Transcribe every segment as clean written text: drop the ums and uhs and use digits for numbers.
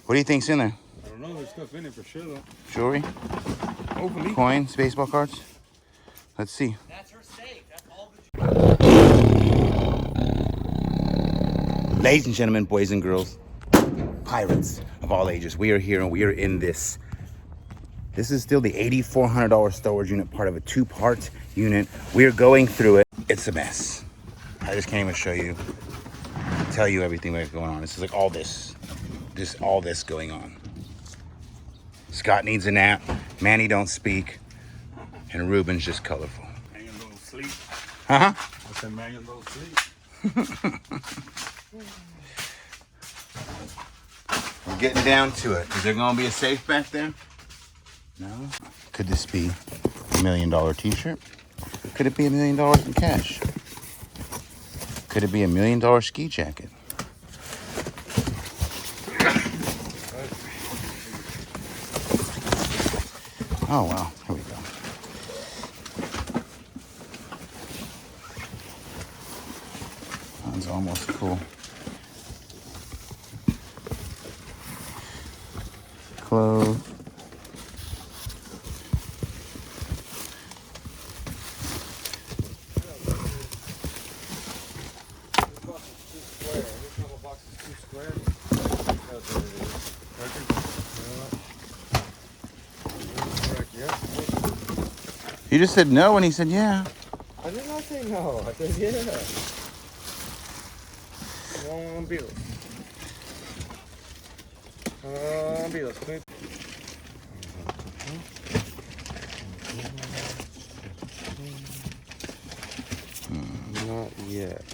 What do you think's in there? I don't know. There's stuff in it for sure, though. Jewelry? Hopefully. Coins? Baseball cards? Let's see. That's her safe. That's all the... Ladies and gentlemen, boys and girls, pirates of all ages, we are here and we are in this. This is still the $8,400 storage unit, part of a two-part unit. We are going through it. It's a mess. I just can't even show you, tell you everything that's going on. This is like all this going on. Scott needs a nap. Manny don't speak. And Ruben's just colorful. Manuel don't sleep. Uh-huh. I said Manuel don't sleep. We're getting down to it. Is there going to be a safe back there? No. Could this be $1 million t-shirt? Could it be $1 million in cash? Could it be $1 million ski jacket? Oh, wow. Here we go. That's almost cool. Clothes. You just said no, and he said yeah. I did not say no. I said yeah. One Beatles. Beatles, please. Not yet.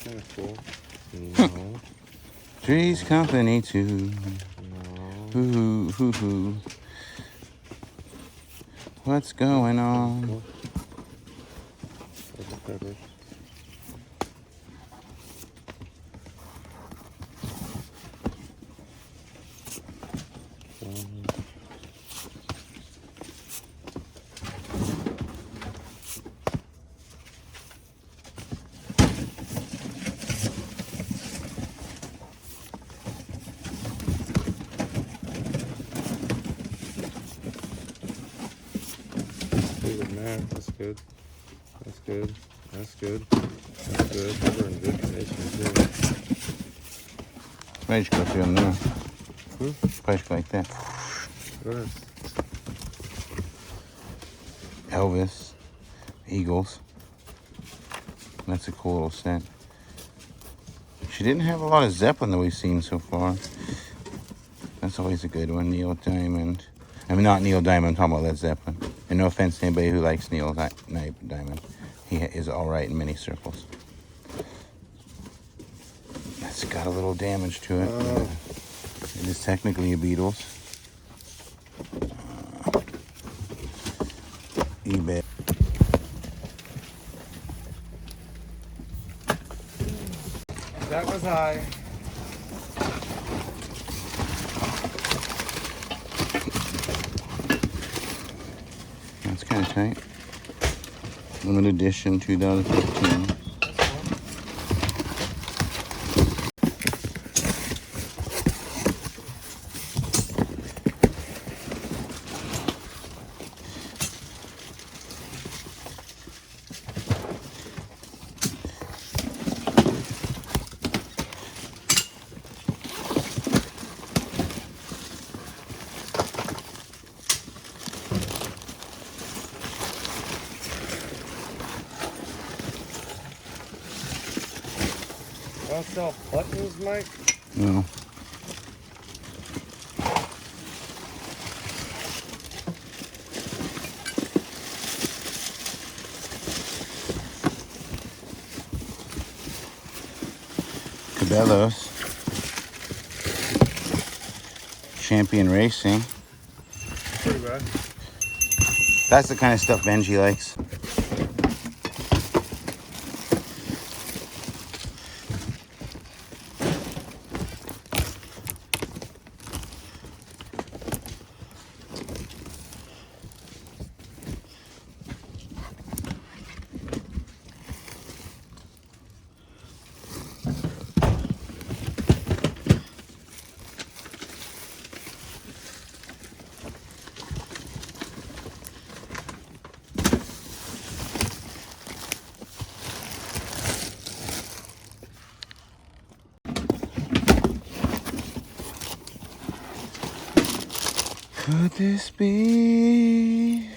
Kind of cool. No. Three's Company too. Hoo hoo hoo. What's going on? That's good. That's good. That's good. That's good. We're in good condition too. Why just go through them there? Probably like that. Good. Elvis, Eagles. That's a cool little set. She didn't have a lot of Zeppelin that we've seen so far. That's always a good one. Neil Diamond. I mean, not Neil Diamond, I'm talking about Led Zeppelin. And no offense to anybody who likes Neil Diamond. He is all right in many circles. That's got a little damage to it. It is technically a Beatles. eBay. That was high. That's kind of tight. Limited edition 2015. Don't sell buttons, Mike? No. Cabela's. Champion Racing. Pretty bad. That's the kind of stuff Benji likes. Could this be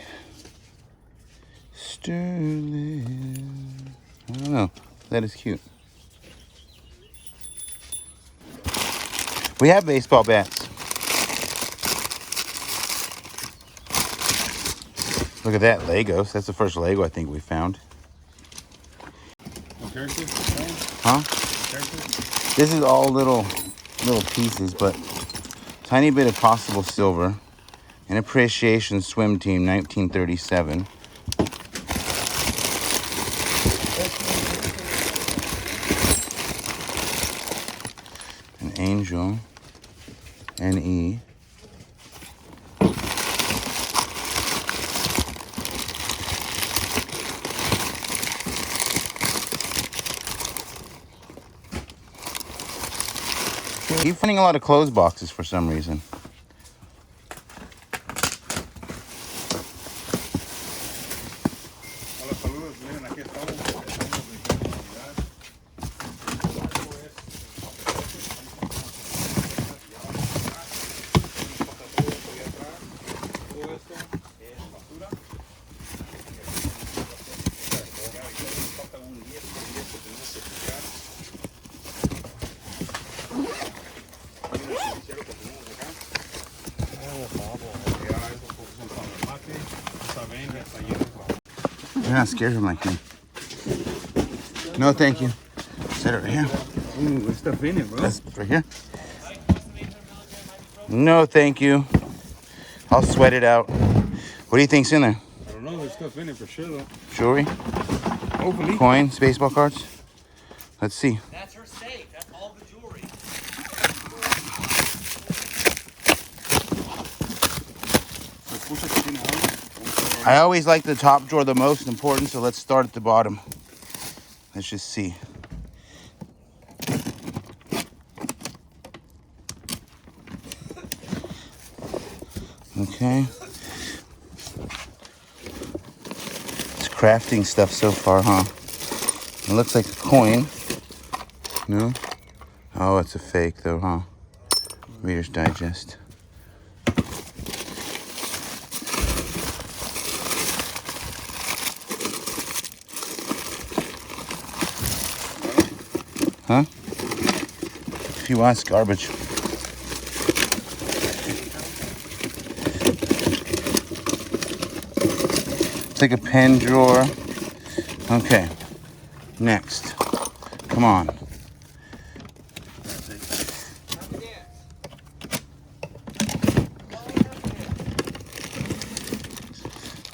Sterling? I don't know. That is cute. We have baseball bats. Look at that, Legos. That's the first Lego I think we found. Huh? This is all little pieces, but tiny bit of possible silver. An appreciation swim team, 1937. An angel. NE. Keep finding a lot of clothes boxes for some reason. You're not scared of him like me. No, thank you. Set it right here. Ooh, there's stuff in it, bro. That's right here. No, thank you. I'll sweat it out. What do you think's in there? I don't know, there's stuff in it for sure, though. Jewelry? Hopefully. Coins? Baseball cards? Let's see. That's her safe. That's all the jewelry. I always like the top drawer the most important, so let's start at the bottom. Let's just see. Okay. It's crafting stuff so far, huh? It looks like a coin. No? Oh, it's a fake though, huh? Reader's Digest. Huh? If you want, it's garbage. It's like a pen drawer. Okay. Next. Come on.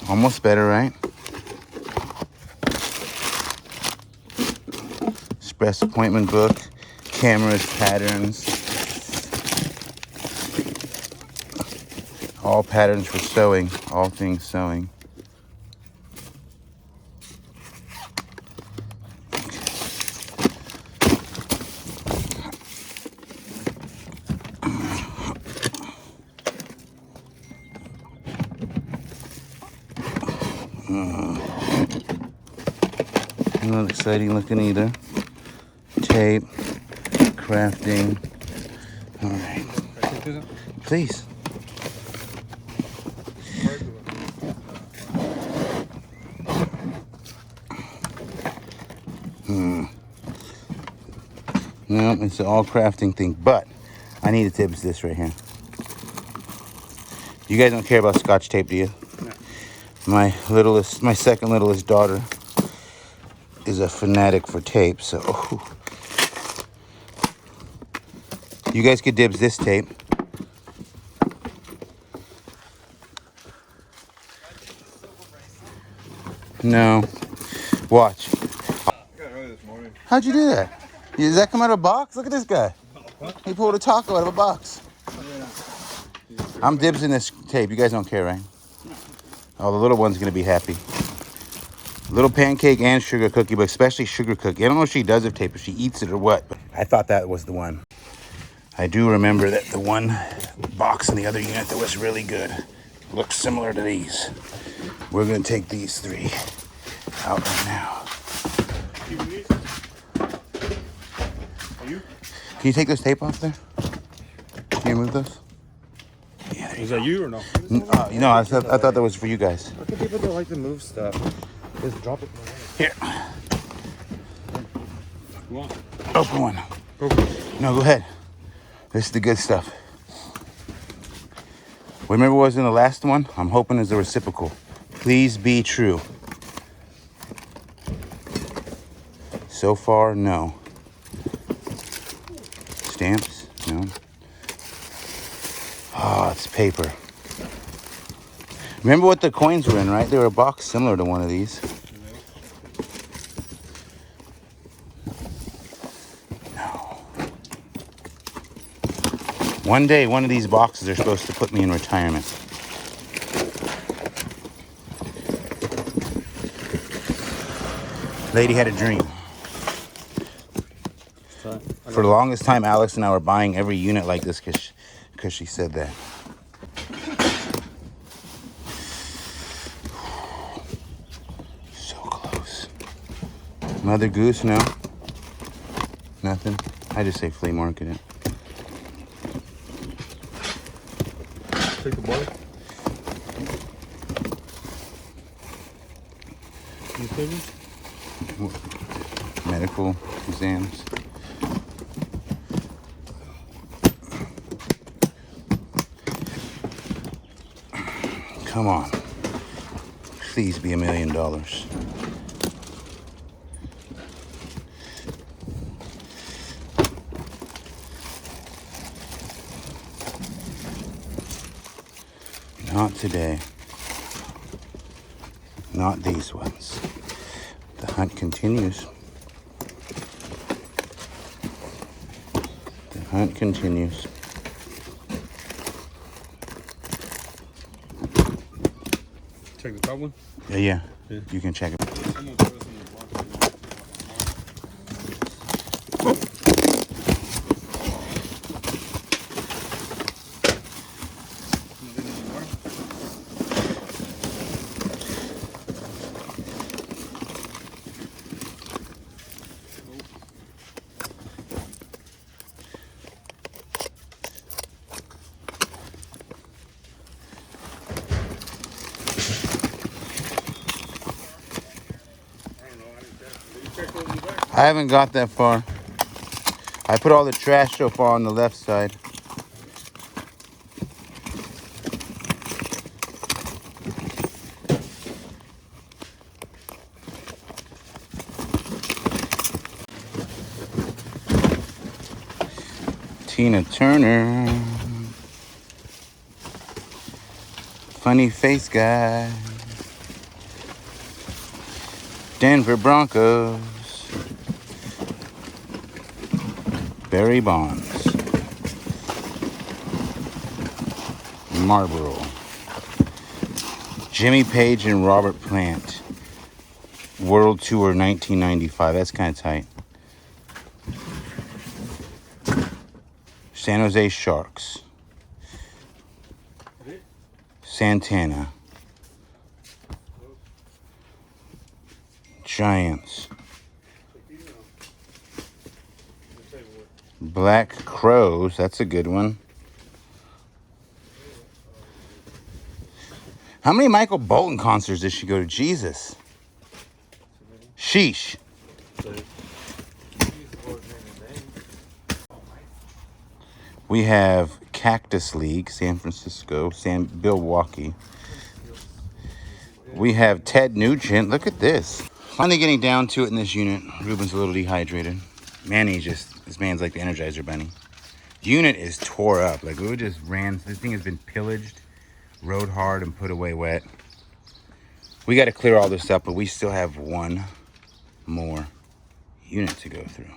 Almost better, right? Express appointment book, cameras, patterns. All patterns for sewing, all things sewing. Not exciting looking either. Tape, crafting. All right. Please. No, it's an all crafting thing, but I need to tip this right here. You guys don't care about Scotch tape, do you? No. My second littlest daughter is a fanatic for tape, so you guys could dibs this tape. No. Watch. How'd you do that? Does that come out of a box? Look at this guy. He pulled a taco out of a box. I'm dibs in this tape. You guys don't care, right? Oh, the little one's gonna be happy. Little pancake and sugar cookie, but especially sugar cookie. I don't know if she does have tape, if she eats it or what, but I thought that was the one. I do remember that the one box in the other unit that was really good looks similar to these. We're gonna take these three out right now. Can you take this tape off there? Can you remove those? Yeah, there Is that you or no? You know, I thought that was for you guys. How can people don't like to move stuff? Just drop it in the way. Here, You want? open one. No, go ahead. This is the good stuff. Remember what was in the last one? I'm hoping is the reciprocal. Please be true. So far, no. Stamps? No. Oh, it's paper. Remember what the coins were in, right? They were a box similar to one of these. No. One day, one of these boxes are supposed to put me in retirement. Lady had a dream. For the longest time, Alex and I were buying every unit like this because she said that. So close. Mother Goose, no. Nothing. I just say flea market it. Take the ball. Newspapers? Medical exams. Come on. Please be $1 million. Not today. Not these ones. The hunt continues. The hunt continues. Check the top one. Yeah. You can check it. I'm gonna throw this in the box. I haven't got that far. I put all the trash so far on the left side. Tina Turner. Funny face guy. Denver Broncos. Barry Bonds. Marlboro. Jimmy Page and Robert Plant. World Tour 1995. That's kind of tight. San Jose Sharks. Santana. Giants. Black Crows, that's a good one. How many Michael Bolton concerts did she go to? Jesus. Sheesh. We have Cactus League, San Francisco, Milwaukee. We have Ted Nugent. Look at this. Finally getting down to it in this unit. Ruben's a little dehydrated. This man's like the Energizer Bunny. Unit is tore up. Like, we just ran. This thing has been pillaged, rode hard, and put away wet. We got to clear all this up, but we still have one more unit to go through.